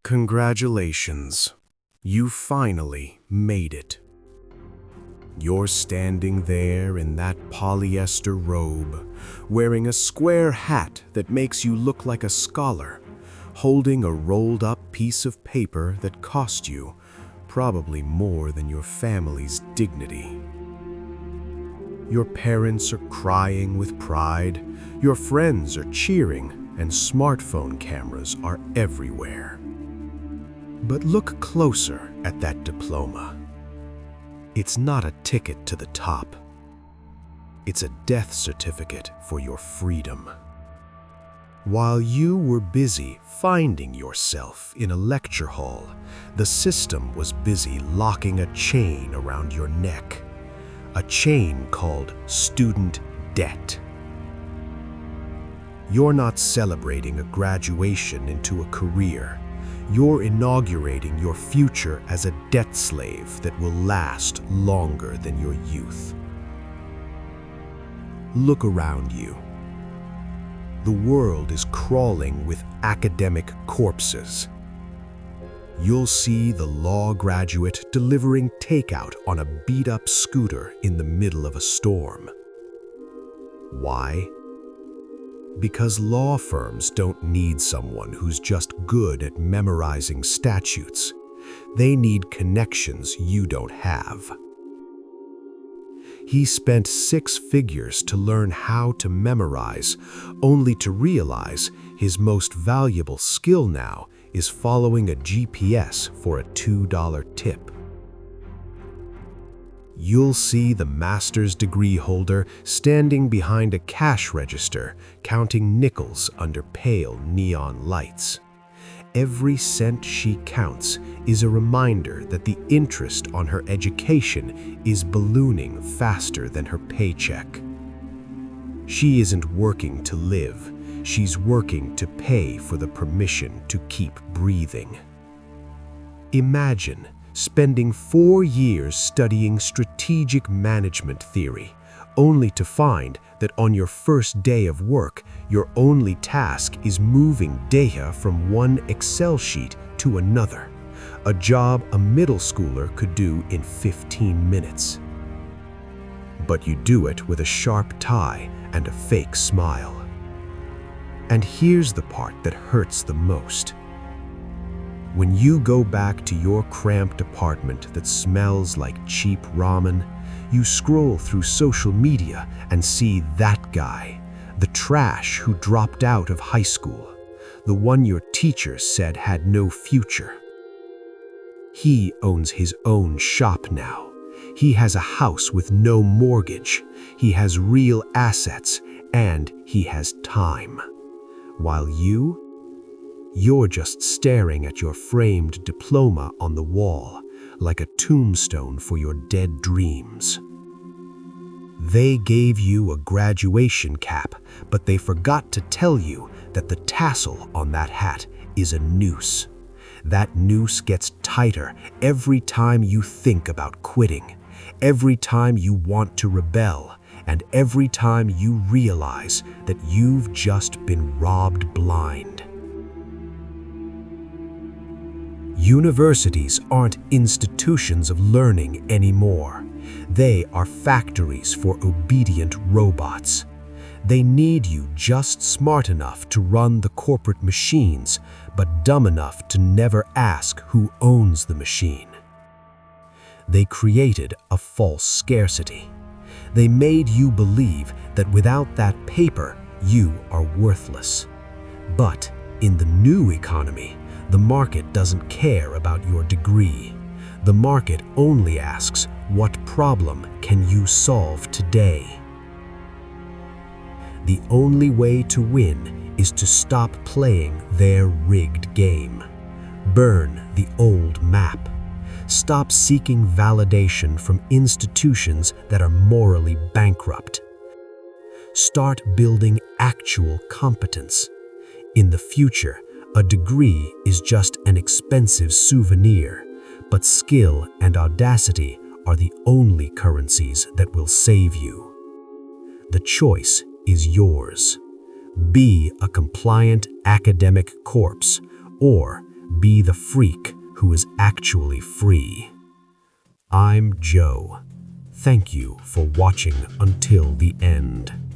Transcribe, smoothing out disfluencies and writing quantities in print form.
Congratulations. You finally made it. You're standing there in that polyester robe, wearing a square hat that makes you look like a scholar, holding a rolled-up piece of paper that cost you probably more than your family's dignity. Your parents are crying with pride, your friends are cheering, and smartphone cameras are everywhere. But look closer at that diploma. It's not a ticket to the top. It's a death certificate for your freedom. While you were busy finding yourself in a lecture hall, the system was busy locking a chain around your neck. A chain called student debt. You're not celebrating a graduation into a career. You're inaugurating your future as a debt slave that will last longer than your youth. Look around you. The world is crawling with academic corpses. You'll see the law graduate delivering takeout on a beat-up scooter in the middle of a storm. Why? Because law firms don't need someone who's just good at memorizing statutes. They need connections you don't have. He spent 6 figures to learn how to memorize, only to realize his most valuable skill now is following a GPS for a $2 tip. You'll see the master's degree holder standing behind a cash register, counting nickels under pale neon lights. Every cent she counts is a reminder that the interest on her education is ballooning faster than her paycheck. She isn't working to live, she's working to pay for the permission to keep breathing. Imagine spending 4 years studying strategic management theory, only to find that on your first day of work, your only task is moving data from one Excel sheet to another, a job a middle schooler could do in 15 minutes. But you do it with a sharp tie and a fake smile. And here's the part that hurts the most. When you go back to your cramped apartment that smells like cheap ramen, you scroll through social media and see that guy, the trash who dropped out of high school, the one your teacher said had no future. He owns his own shop now. He has a house with no mortgage. He has real assets, and he has time. While you're just staring at your framed diploma on the wall, like a tombstone for your dead dreams. They gave you a graduation cap, but they forgot to tell you that the tassel on that hat is a noose. That noose gets tighter every time you think about quitting, every time you want to rebel, and every time you realize that you've just been robbed blind. Universities aren't institutions of learning anymore. They are factories for obedient robots. They need you just smart enough to run the corporate machines, but dumb enough to never ask who owns the machine. They created a false scarcity. They made you believe that without that paper, you are worthless. But in the new economy, the market doesn't care about your degree. The market only asks, what problem can you solve today? The only way to win is to stop playing their rigged game. Burn the old map. Stop seeking validation from institutions that are morally bankrupt. Start building actual competence. In the future, a degree is just an expensive souvenir, but skill and audacity are the only currencies that will save you. The choice is yours. Be a compliant academic corpse, or be the freak who is actually free. I'm Joe. Thank you for watching until the end.